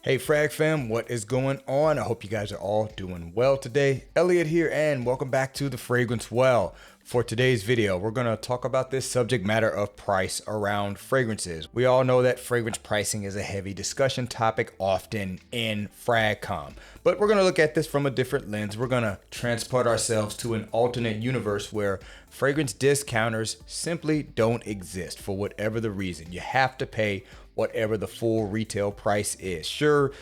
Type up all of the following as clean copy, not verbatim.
Hey Frag fam, what is going on? I hope you guys are all doing well today. Elliot here and welcome back to the Fragrance Well. For today's video, we're going to talk about this subject matter of price around fragrances. We all know that fragrance pricing is a heavy discussion topic often in FragCom, but we're going to look at this from a different lens. We're going to transport ourselves to an alternate universe where fragrance discounters simply don't exist for whatever the reason. You have to pay whatever the full retail price is. Sure,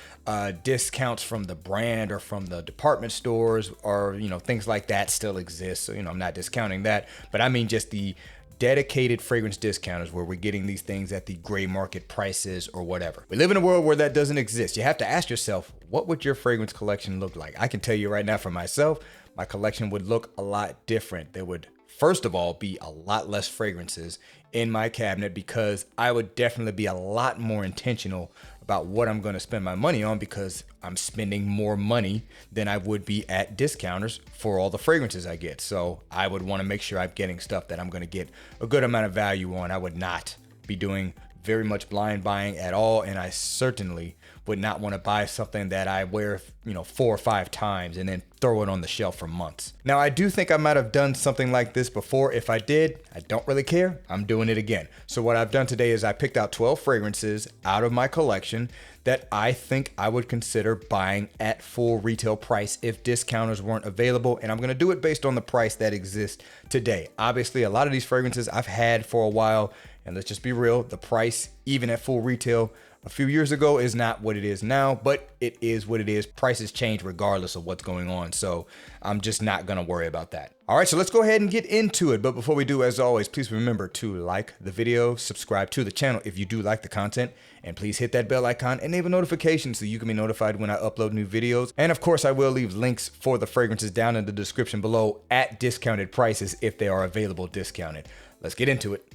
discounts from the brand or from the department stores or, things like that still exist. So, I'm not discounting that, but I mean just the dedicated fragrance discounters where we're getting these things at the gray market prices or whatever. We live in a world where that doesn't exist. You have to ask yourself, what would your fragrance collection look like? I can tell you right now for myself, my collection would look a lot different. There would, first of all, be a lot less fragrances in my cabinet because I would definitely be a lot more intentional about what I'm going to spend my money on because I'm spending more money than I would be at discounters for all the fragrances I get. So I would want to make sure I'm getting stuff that I'm going to get a good amount of value on. I would not be doing very much blind buying at all, and I certainly would not want to buy something that I wear, 4 or 5 times and then throw it on the shelf for months. Now, I do think I might have done something like this before. If I did, I don't really care. I'm doing it again. So what I've done today is I picked out 12 fragrances out of my collection that I think I would consider buying at full retail price if discounters weren't available. And I'm going to do it based on the price that exists today. Obviously, a lot of these fragrances I've had for a while. And let's just be real, the price, even at full retail, a few years ago is not what it is now, but it is what it is. Prices change regardless of what's going on. So I'm just not going to worry about that. All right, so let's go ahead and get into it. But before we do, as always, please remember to like the video, subscribe to the channel if you do like the content, and please hit that bell icon, enable notifications so you can be notified when I upload new videos. And of course, I will leave links for the fragrances down in the description below at discounted prices if they are available discounted. Let's get into it.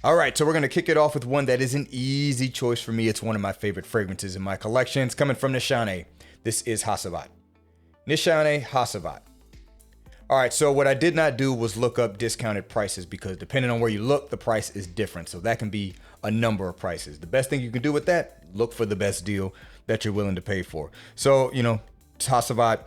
All right, so we're going to kick it off with one that is an easy choice for me. It's one of my favorite fragrances in my collection. It's coming from Nishane. This is Hacivat. Nishane Hacivat. All right, so what I did not do was look up discounted prices because depending on where you look, the price is different. So that can be a number of prices. The best thing you can do with that, look for the best deal that you're willing to pay for. So, Hacivat,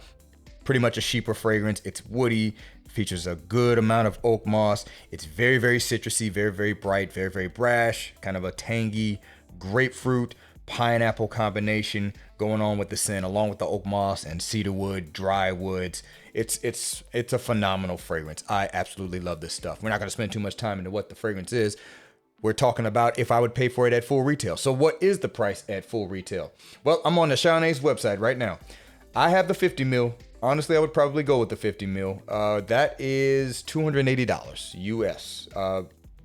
pretty much a cheaper fragrance. It's woody. Features a good amount of oak moss. It's very, very citrusy, very, very bright, very, very brash, kind of a tangy grapefruit, pineapple combination going on with the scent, along with the oak moss and cedar wood, dry woods. It's a phenomenal fragrance. I absolutely love this stuff. We're not going to spend too much time into what the fragrance is. We're talking about if I would pay for it at full retail. So what is the price at full retail? Well, I'm on the Nishane's website right now. I have the 50 mil. Honestly, I would probably go with the 50 mil. That is $280 US,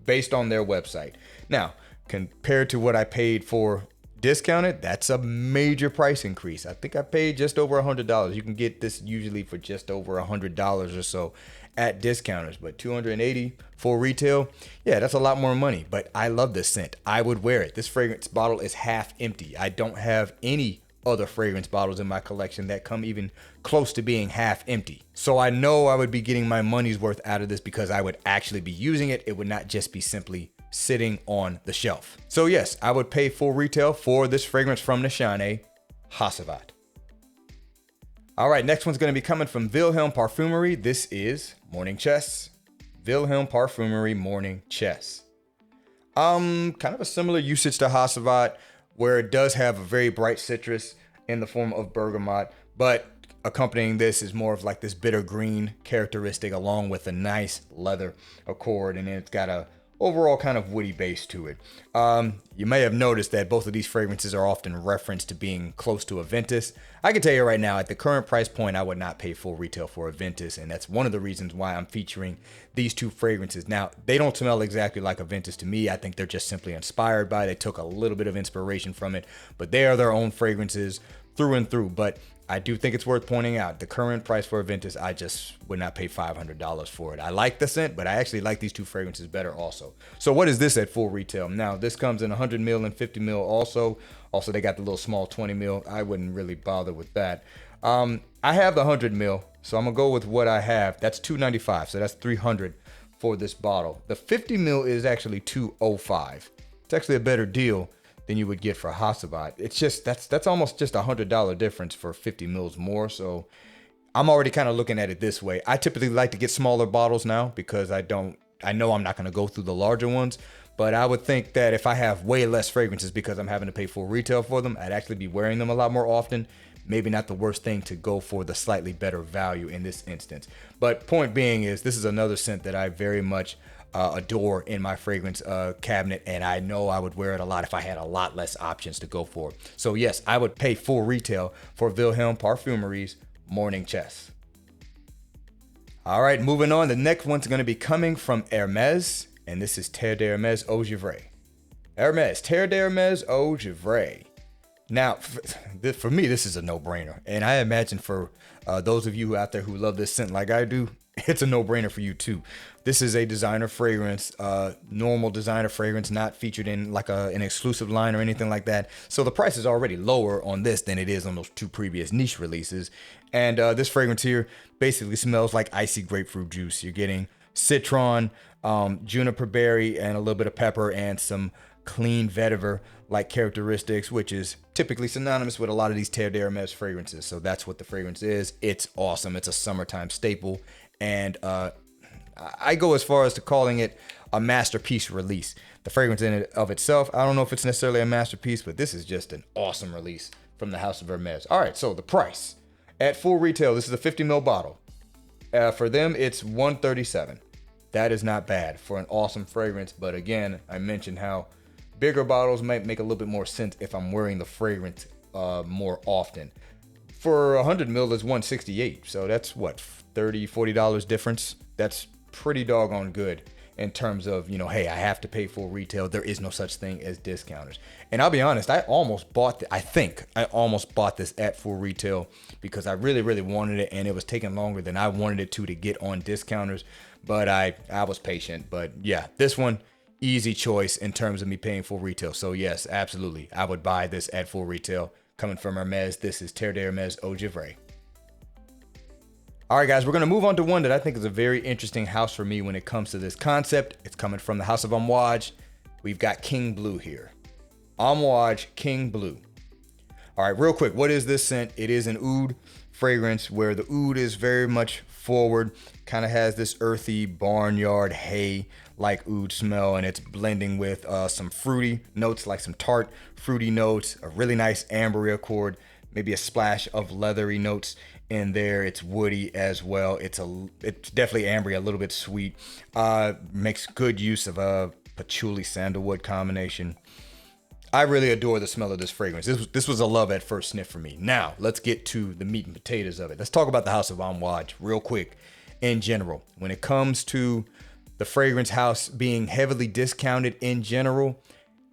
based on their website. Now, compared to what I paid for discounted, that's a major price increase. I think I paid just over $100. You can get this usually for just over $100 or so at discounters, but $280 for retail, yeah, that's a lot more money. But I love this scent. I would wear it. This fragrance bottle is half empty. I don't have any other fragrance bottles in my collection that come even close to being half empty. So I know I would be getting my money's worth out of this because I would actually be using it. It would not just be simply sitting on the shelf. So yes, I would pay full retail for this fragrance from Nishane, Hacivat. All right, next one's going to be coming from Wilhelm Parfumery. This is Morning Chess. Wilhelm Parfumery Morning Chess. Kind of a similar usage to Hacivat, where it does have a very bright citrus in the form of bergamot, but accompanying this is more of like this bitter green characteristic along with a nice leather accord, and then it's got a overall kind of woody base to it. You may have noticed that both of these fragrances are often referenced to being close to a Ventus. I can tell you right now, at the current price point, I would not pay full retail for a Ventus, and that's one of the reasons why I'm featuring these two fragrances. Now, they don't smell exactly like a Ventus to me. I think they're just simply inspired by it. They took a little bit of inspiration from it, but they are their own fragrances through and through. But I do think it's worth pointing out the current price for a Ventus, I just would not pay $500 for it. I like the scent, but I actually like these two fragrances better also. So what is this at full retail? Now, this comes in 100 mil and 50 mil also. Also, they got the little small 20 mil. I wouldn't really bother with that. I have the 100 mil, so I'm gonna go with what I have. That's $295, so that's $300 for this bottle. The 50 mil is actually $205. It's actually a better deal than you would get for Hacivat. It's just, that's almost just $100 difference for 50 mils more. So I'm already kind of looking at it this way. I typically like to get smaller bottles now because I know I'm not going to go through the larger ones, but I would think that if I have way less fragrances because I'm having to pay full retail for them, I'd actually be wearing them a lot more often. Maybe not the worst thing to go for the slightly better value in this instance. But point being is, this is another scent that I very much adore in my fragrance cabinet, and I know I would wear it a lot if I had a lot less options to go for. So yes, I would pay full retail for Wilhelm Parfumeries Morning Chest. All right, moving on. The next one's going to be coming from Hermès, and this is Terre d'Hermès Eau Givrée. Hermès, Terre d'Hermès Eau Givrée. Now, for me, this is a no-brainer. And I imagine for those of you out there who love this scent like I do, it's a no-brainer for you too. This is a designer fragrance, normal designer fragrance, not featured in like an exclusive line or anything like that. So the price is already lower on this than it is on those two previous niche releases. And this fragrance here basically smells like icy grapefruit juice. You're getting citron, juniper berry, and a little bit of pepper, and some clean vetiver like characteristics, which is typically synonymous with a lot of these Terre d'Hermès fragrances. So that's what the fragrance is. It's awesome. It's a summertime staple, and I go as far as to calling it a masterpiece release. The fragrance in it of itself, I don't know if it's necessarily a masterpiece, but this is just an awesome release from the house of Hermès. All right, so the price at full retail, this is a 50 ml bottle. For them, it's $137. That is not bad for an awesome fragrance, but again, I mentioned how bigger bottles might make a little bit more sense if I'm wearing the fragrance more often. For 100 mil is $168, so that's what, $30-$40 difference. That's pretty doggone good in terms of, you know, hey, I have to pay full retail. There is no such thing as discounters. And I'll be honest, I almost bought this at full retail because I really wanted it, and it was taking longer than I wanted it to get on discounters. But I was patient. But yeah, this one, easy choice in terms of me paying full retail. So yes, absolutely, I would buy this at full retail. Coming from Hermès, this is Terre d'Hermès Eau Givrée. All right, guys, we're going to move on to one that I think is a very interesting house for me when it comes to this concept. It's coming from the house of Amouage. We've got King Blue here. Amouage King Blue. All right, real quick, what is this scent? It is an oud fragrance where the oud is very much forward, kind of has this earthy barnyard hay like oud smell, and it's blending with some fruity notes, like some tart fruity notes, a really nice ambery accord, maybe a splash of leathery notes in there. It's woody as well. It's definitely ambery, a little bit sweet. Makes good use of a patchouli sandalwood combination. I really adore the smell of this fragrance. This was a love at first sniff for me. Now, let's get to the meat and potatoes of it. Let's talk about the house of Amouage real quick. In general, when it comes to the fragrance house being heavily discounted in general,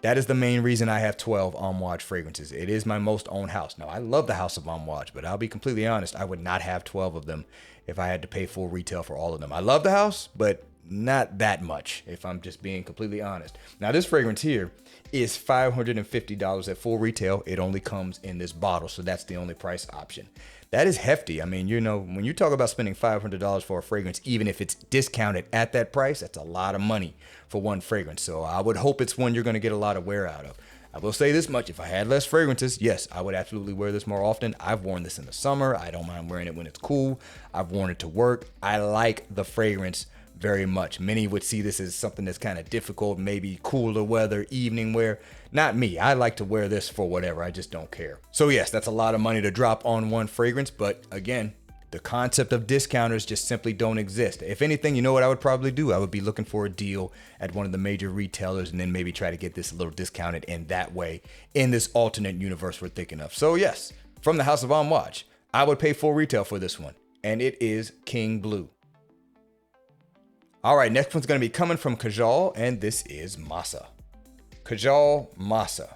that is the main reason I have 12 Amouage fragrances. It is my most owned house. Now, I love the house of Amouage, but I'll be completely honest, I would not have 12 of them if I had to pay full retail for all of them. I love the house, but not that much, if I'm just being completely honest. Now, this fragrance here is $550 at full retail. It only comes in this bottle, so that's the only price option. That is hefty. I mean, you know, when you talk about spending $500 for a fragrance, even if it's discounted at that price, that's a lot of money for one fragrance. So I would hope it's one you're going to get a lot of wear out of. I will say this much: if I had less fragrances, yes, I would absolutely wear this more often. I've worn this in the summer. I don't mind wearing it when it's cool. I've worn it to work. I like the fragrance very much. Many would see this as something that's kind of difficult, maybe cooler weather, evening wear. Not me. I like to wear this for whatever. I just don't care. So yes, that's a lot of money to drop on one fragrance, but again, the concept of discounters just simply don't exist. If anything, you know what I would probably do? I would be looking for a deal at one of the major retailers and then maybe try to get this a little discounted in that way in this alternate universe we're thinking of. So yes, from the house of Amouage, I would pay full retail for this one, and it is King Blue. All right, next one's going to be coming from Kajal, and this is Masa. Kajal Masa.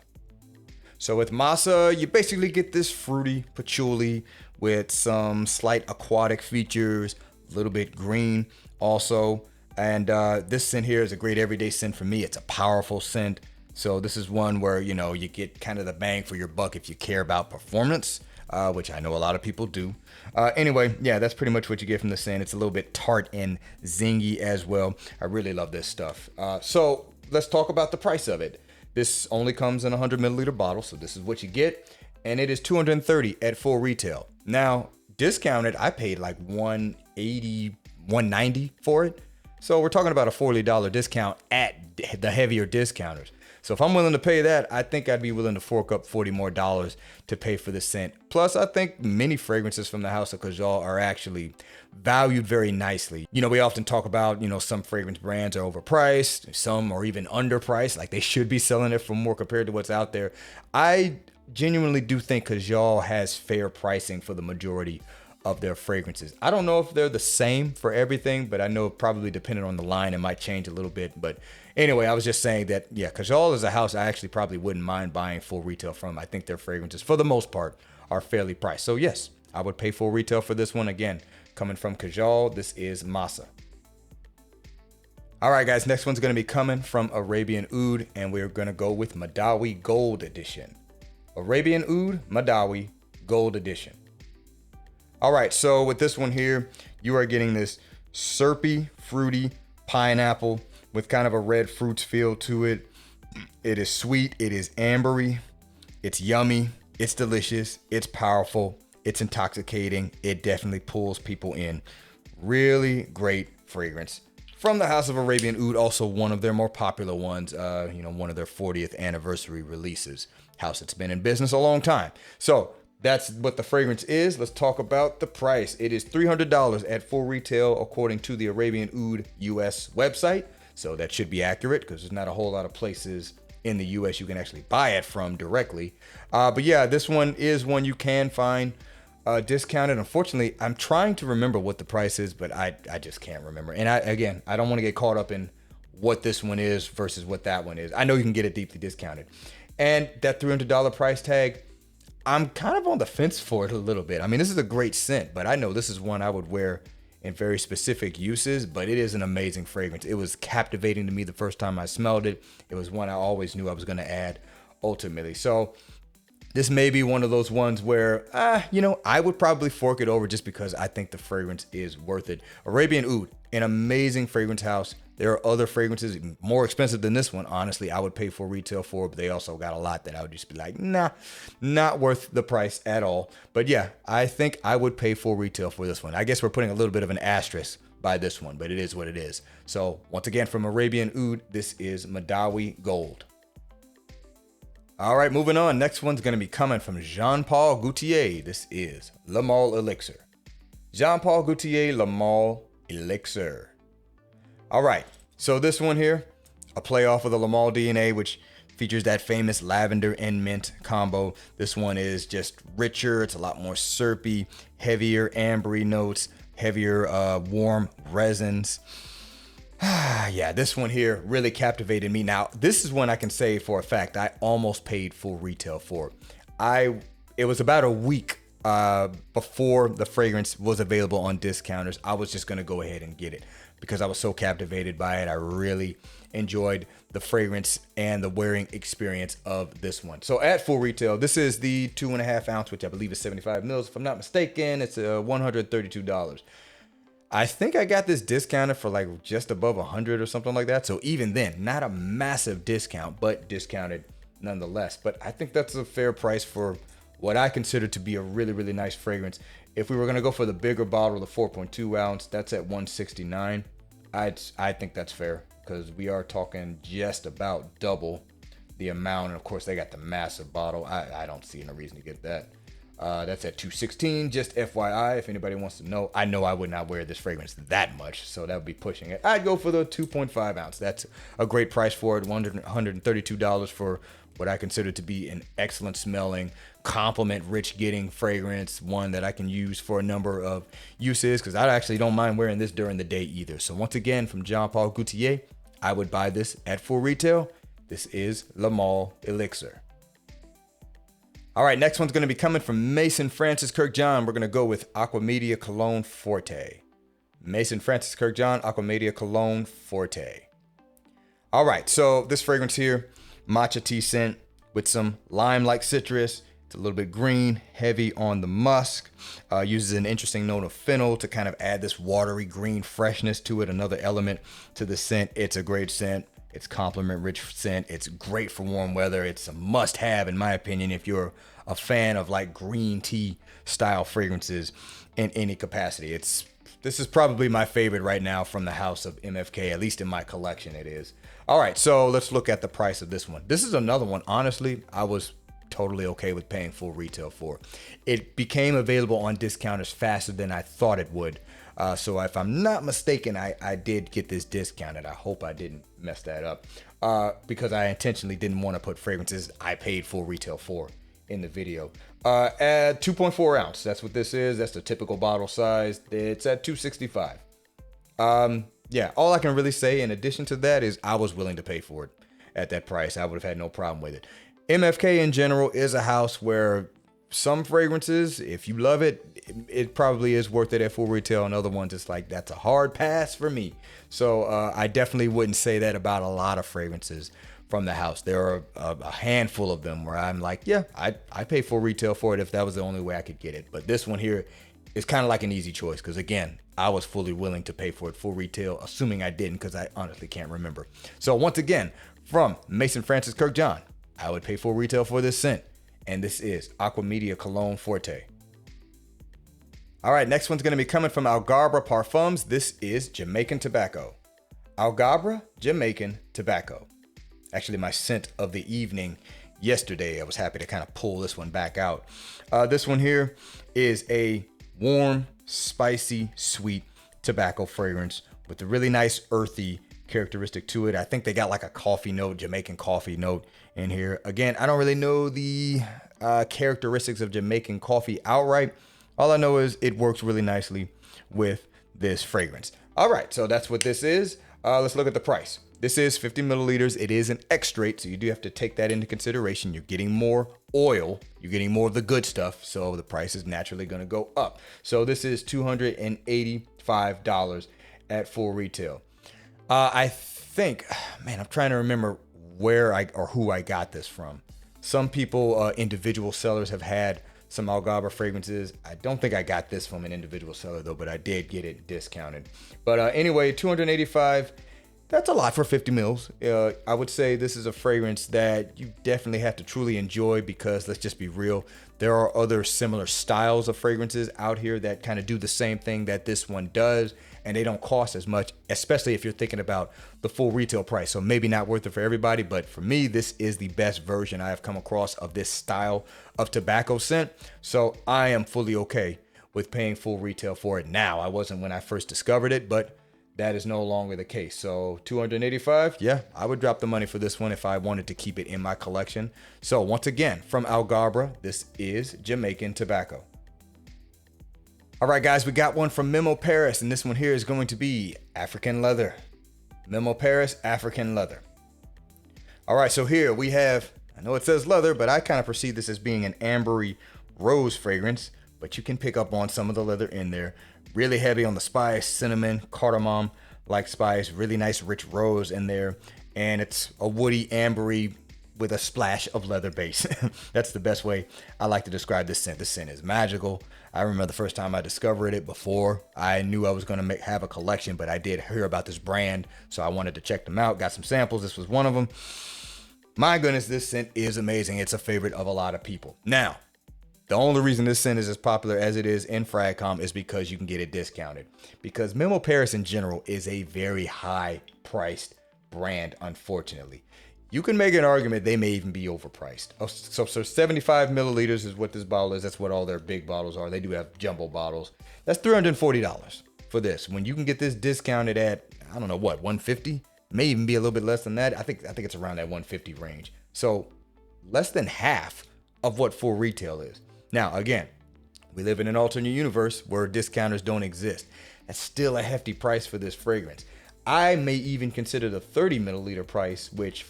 So with Masa, you basically get this fruity patchouli with some slight aquatic features, a little bit green also. And this scent here is a great everyday scent for me. It's a powerful scent. So this is one where, you know, you get kind of the bang for your buck if you care about performance. which I know a lot of people do. Anyway, yeah, that's pretty much what you get from the scent. It's a little bit tart and zingy as well. I really love this stuff. So let's talk about the price of it. This only comes in a 100 milliliter bottle, so this is what you get, and it is $230 at full retail. Now, discounted, I paid like $180, $190 for it. So we're talking about a $40 discount at the heavier discounters. So if I'm willing to pay that, I think I'd be willing to fork up $40 more to pay for the scent. Plus, I think many fragrances from the House of Kajal are actually valued very nicely. You know, we often talk about, some fragrance brands are overpriced, some are even underpriced, like they should be selling it for more compared to what's out there. I genuinely do think Kajal has fair pricing for the majority of their fragrances. I don't know if they're the same for everything, but I know probably depending on the line, it might change a little bit. But anyway, I was just saying that, yeah, Kajal is a house I actually probably wouldn't mind buying full retail from. I think their fragrances, for the most part, are fairly priced. So yes, I would pay full retail for this one. Again, coming from Kajal, this is Masa. All right, guys, next one's going to be coming from Arabian Oud, and we're going to go with Madawi Gold Edition. Arabian Oud, Madawi Gold Edition. All right, so with this one here, you are getting this syrupy, fruity pineapple with kind of a red fruits feel to it. It is sweet, it is ambery, it's yummy, it's delicious, it's powerful, it's intoxicating. It definitely pulls people in. Really great fragrance. From the House of Arabian Oud, also one of their more popular ones, one of their 40th anniversary releases. House that's been in business a long time. So that's what the fragrance is. Let's talk about the price. It is $300 at full retail according to the Arabian Oud US website. So that should be accurate because there's not a whole lot of places in the US you can actually buy it from directly. But yeah, this one is one you can find discounted. Unfortunately, I'm trying to remember what the price is, but I just can't remember. And I don't want to get caught up in what this one is versus what that one is. I know you can get it deeply discounted. And that $300 price tag, I'm kind of on the fence for it a little bit. I mean, this is a great scent, but I know this is one I would wear in very specific uses, but it is an amazing fragrance. It was captivating to me the first time I smelled it. It was one I always knew I was going to add ultimately. So this may be one of those ones where, I would probably fork it over just because I think the fragrance is worth it. Arabian Oud, an amazing fragrance house. There are other fragrances more expensive than this one. Honestly, I would pay full retail for, but they also got a lot that I would just be like, nah, not worth the price at all. But yeah, I think I would pay full retail for this one. I guess we're putting a little bit of an asterisk by this one, but it is what it is. So once again, from Arabian Oud, this is Madawi Gold. All right, moving on. Next one's going to be coming from Jean-Paul Gaultier. This is Le Mâle Elixir. Jean-Paul Gaultier, Le Mâle Elixir. All right, so this one here, a play off of the Le Mâle DNA, which features that famous lavender and mint combo. This one is just richer. It's a lot more syrupy, heavier ambery notes, heavier warm resins. Yeah, this one here really captivated me. Now, this is one I can say for a fact I almost paid full retail for. It was about a week before the fragrance was available on discounters. I was just gonna go ahead and get it because I was so captivated by it. I really enjoyed the fragrance and the wearing experience of this one. So at full retail, this is the 2.5 ounce, which I believe is 75 mils. If I'm not mistaken, it's $132. I think I got this discounted for like just above 100 or something like that. So even then, not a massive discount, but discounted nonetheless. But I think that's a fair price for what I consider to be a really, really nice fragrance. If we were gonna go for the bigger bottle, the 4.2 ounce, that's at $169. I think that's fair because we are talking just about double the amount. And of course, they got the massive bottle. I don't see no reason to get that. That's at $216. Just FYI, if anybody wants to know, I know I would not wear this fragrance that much, so that would be pushing it. I'd go for the 2.5 ounce. That's a great price for it. $132 for what I consider to be an excellent smelling, compliment rich getting fragrance, one that I can use for a number of uses because I actually don't mind wearing this during the day either. So once again, from Jean-Paul Gaultier, I would buy this at full retail. This is Le Mâle Elixir. All right, next one's going to be coming from Mason Francis Kirkjohn. We're going to go with Aqua Media Cologne Forte. Mason Francis Kirkjohn, Aqua Media Cologne Forte. All right, so this fragrance here, matcha tea scent with some lime-like citrus It's a little bit green, heavy on the musk. Uses an interesting note of fennel to kind of add this watery green freshness to it, another element to the scent. It's a great scent. It's compliment-rich scent. It's great for warm weather. It's a must-have, in my opinion, if you're a fan of like green tea style fragrances in any capacity. This is probably my favorite right now from the house of MFK, at least in my collection it is. All right, so let's look at the price of this one. This is another one, honestly, I was totally okay with paying full retail for. It became available on discounters faster than I thought it would. So if I'm not mistaken, I did get this discounted. I hope I didn't mess that up because I intentionally didn't want to put fragrances I paid full retail for in the video. At 2.4 ounce, that's what this is. That's the typical bottle size. It's at $265. Yeah, all I can really say in addition to that is I was willing to pay for it at that price. I would have had no problem with it. MFK in general is a house where some fragrances, if you love it, it probably is worth it at full retail. And other ones, it's like, that's a hard pass for me. So I definitely wouldn't say that about a lot of fragrances from the house. There are a handful of them where I'm like, yeah, I pay full retail for it if that was the only way I could get it. But this one here is kind of like an easy choice because, again, I was fully willing to pay for it full retail, assuming I didn't because I honestly can't remember. So once again, from Mason Francis Kirkjohn, I would pay full retail for this scent. And this is Aqua Media Cologne Forte. All right, next one's going to be coming from Algabra Parfums. This is Jamaican Tobacco. Algabra Jamaican Tobacco. Actually, my scent of the evening yesterday. I was happy to kind of pull this one back out. This one here is a warm, spicy, sweet tobacco fragrance with a really nice earthy characteristic to it. I think they got like a coffee note, Jamaican coffee note in here. Again, I don't really know the characteristics of Jamaican coffee outright. All I know is it works really nicely with this fragrance. All right, so that's what this is. Let's look at the price. This is 50 milliliters. It is an extrate, so you do have to take that into consideration. You're getting more oil. You're getting more of the good stuff, so the price is naturally going to go up. So this is $285 at full retail. I think, man, I'm trying to remember where or who I got this from. Some people, individual sellers have had some Algabra fragrances. I don't think I got this from an individual seller though, but I did get it discounted. But anyway, $285, that's a lot for 50 mils. I would say this is a fragrance that you definitely have to truly enjoy because let's just be real. There are other similar styles of fragrances out here that kind of do the same thing that this one does, and they don't cost as much, especially if you're thinking about the full retail price. So maybe not worth it for everybody, but for me, this is the best version I have come across of this style of tobacco scent. So I am fully okay with paying full retail for it now. I wasn't when I first discovered it, but that is no longer the case. So $285, yeah, I would drop the money for this one if I wanted to keep it in my collection. So once again, from Algabra, this is Jamaican Tobacco. All right, guys, we got one from Memo Paris, and this one here is going to be African Leather. Memo Paris, African Leather. All right, so here we have, I know it says leather, but I kind of perceive this as being an ambery rose fragrance, but you can pick up on some of the leather in there. Really heavy on the spice, cinnamon, cardamom like spice, really nice rich rose in there. And it's a woody, ambery with a splash of leather base. That's the best way I like to describe this scent. This scent is magical. I remember the first time I discovered it before I knew I was going to have a collection, but I did hear about this brand. So I wanted to check them out, got some samples. This was one of them. My goodness, this scent is amazing. It's a favorite of a lot of people. Now, the only reason this scent is as popular as it is in Fragcom is because you can get it discounted. Because Memo Paris in general is a very high priced brand, unfortunately. You can make an argument they may even be overpriced. So 75 milliliters is what this bottle is. That's what all their big bottles are. They do have jumbo bottles. That's $340 for this. When you can get this discounted at, I don't know what, 150? May even be a little bit less than that. I think it's around that 150 range. So less than half of what full retail is. Now, again, we live in an alternate universe where discounters don't exist. That's still a hefty price for this fragrance. I may even consider the 30 milliliter price, which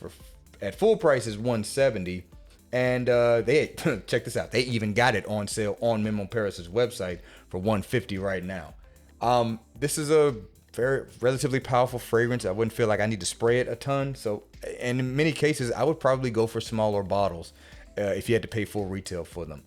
at full price is $170. And they check this out. They even got it on sale on Memo Paris's website for $150 right now. This is a very relatively powerful fragrance. I wouldn't feel like I need to spray it a ton. So, and in many cases, I would probably go for smaller bottles if you had to pay full retail for them.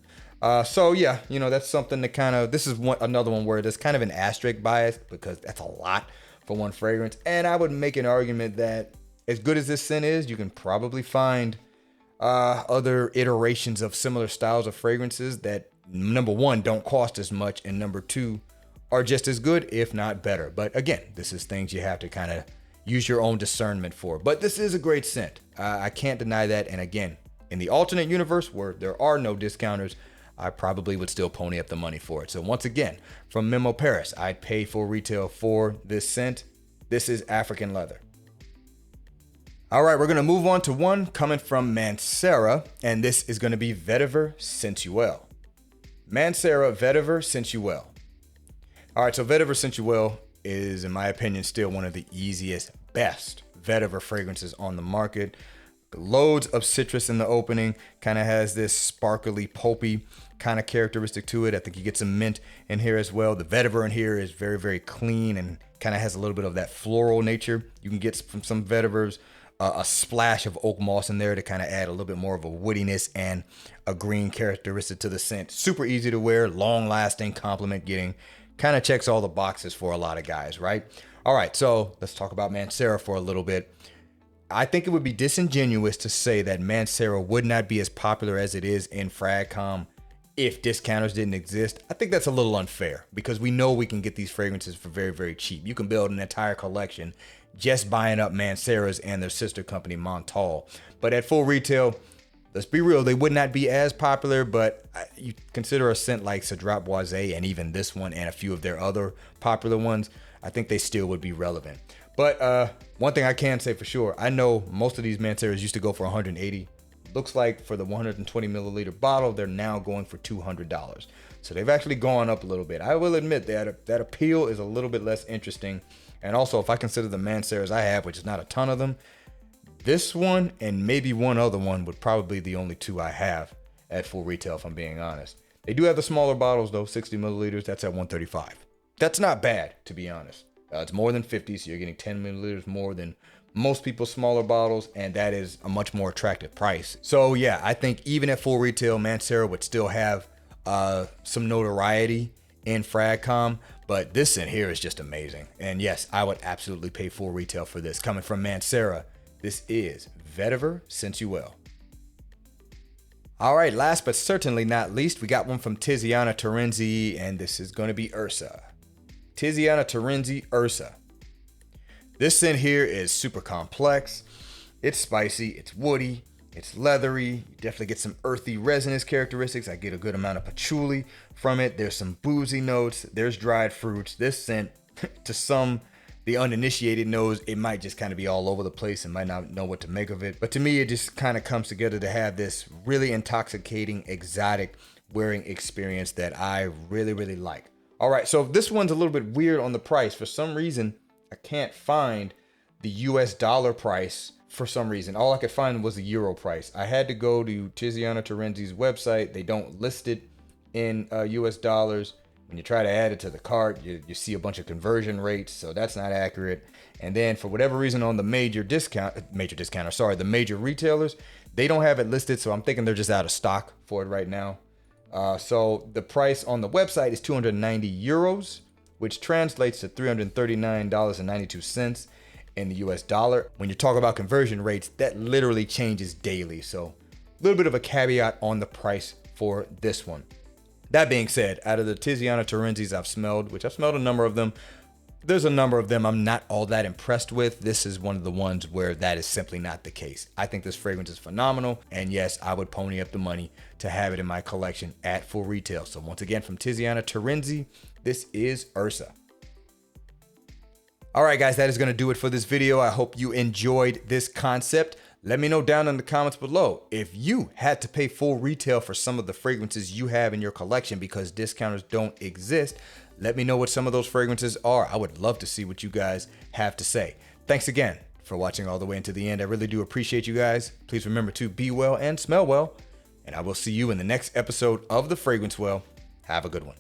So yeah, that's something to kind of, this is another one where there's kind of an asterisk bias because that's a lot for one fragrance. And I would make an argument that as good as this scent is, you can probably find other iterations of similar styles of fragrances that, number one, don't cost as much, and number two, are just as good, if not better. But again, this is things you have to kind of use your own discernment for. But this is a great scent. I can't deny that. And again, in the alternate universe where there are no discounters, I probably would still pony up the money for it. So once again, from Memo Paris, I'd pay full retail for this scent. This is African Leather. All right, we're going to move on to one coming from Mancera, and this is going to be Vetiver Sensuel. Mancera Vetiver Sensuel. All right, so Vetiver Sensuel is, in my opinion, still one of the easiest, best vetiver fragrances on the market. Loads of citrus in the opening, kind of has this sparkly, pulpy kind of characteristic to it. I think you get some mint in here as well. The vetiver in here is very, very clean and kind of has a little bit of that floral nature you can get from some vetivers. A splash of oak moss in there to kind of add a little bit more of a woodiness and a green characteristic to the scent. Super easy to wear, long lasting, compliment getting. Kind of checks all the boxes for a lot of guys, right? All right, so let's talk about Mancera for a little bit. I think it would be disingenuous to say that Mancera would not be as popular as it is in FragCom if discounters didn't exist. I think that's a little unfair because we know we can get these fragrances for very, very cheap. You can build an entire collection just buying up Mancera's and their sister company Montal. But at full retail, let's be real, they would not be as popular, but you consider a scent like Cedrat Boisé and even this one and a few of their other popular ones, I think they still would be relevant. But one thing I can say for sure, I know most of these Manceras used to go for $180. Looks like for the 120 milliliter bottle, they're now going for $200. So they've actually gone up a little bit. I will admit that appeal is a little bit less interesting. And also, if I consider the Manceras I have, which is not a ton of them, this one and maybe one other one would probably be the only two I have at full retail, if I'm being honest. They do have the smaller bottles though, 60 milliliters, that's at $135. That's not bad, to be honest. It's more than 50, so you're getting 10 milliliters more than most people's smaller bottles, and that is a much more attractive price. So yeah, I think even at full retail, Mancera would still have some notoriety in FragCom, but this in here is just amazing. And yes, I would absolutely pay full retail for this. Coming from Mancera, this is Vetiver Sensuel. All right, last but certainly not least, we got one from Tiziana Terenzi, and this is going to be Ursa. Tiziana Terenzi Ursa. This scent here is super complex. It's spicy, it's woody, it's leathery. You definitely get some earthy resinous characteristics. I get a good amount of patchouli from it. There's some boozy notes. There's dried fruits. This scent, to some, the uninitiated knows it might just kind of be all over the place and might not know what to make of it. But to me, it just kind of comes together to have this really intoxicating, exotic wearing experience that I really, really like. All right, so this one's a little bit weird on the price. For some reason, I can't find the US dollar price for some reason. All I could find was the euro price. I had to go to Tiziana Terenzi's website. They don't list it in US dollars. When you try to add it to the cart, you see a bunch of conversion rates, so that's not accurate. And then for whatever reason on the major retailers, they don't have it listed, so I'm thinking they're just out of stock for it right now. So the price on the website is 290 euros, which translates to $339.92 in the US dollar. When you talk about conversion rates, that literally changes daily. So a little bit of a caveat on the price for this one. That being said, out of the Tiziana Terenzis I've smelled, which I've smelled a number of them, there's a number of them I'm not all that impressed with. This is one of the ones where that is simply not the case. I think this fragrance is phenomenal. And yes, I would pony up the money to have it in my collection at full retail. So once again, from Tiziana Terenzi, this is Ursa. All right, guys, that is going to do it for this video. I hope you enjoyed this concept. Let me know down in the comments below if you had to pay full retail for some of the fragrances you have in your collection because discounters don't exist. Let me know what some of those fragrances are. I would love to see what you guys have to say. Thanks again for watching all the way into the end. I really do appreciate you guys. Please remember to be well and smell well. And I will see you in the next episode of The Fragrance Well. Have a good one.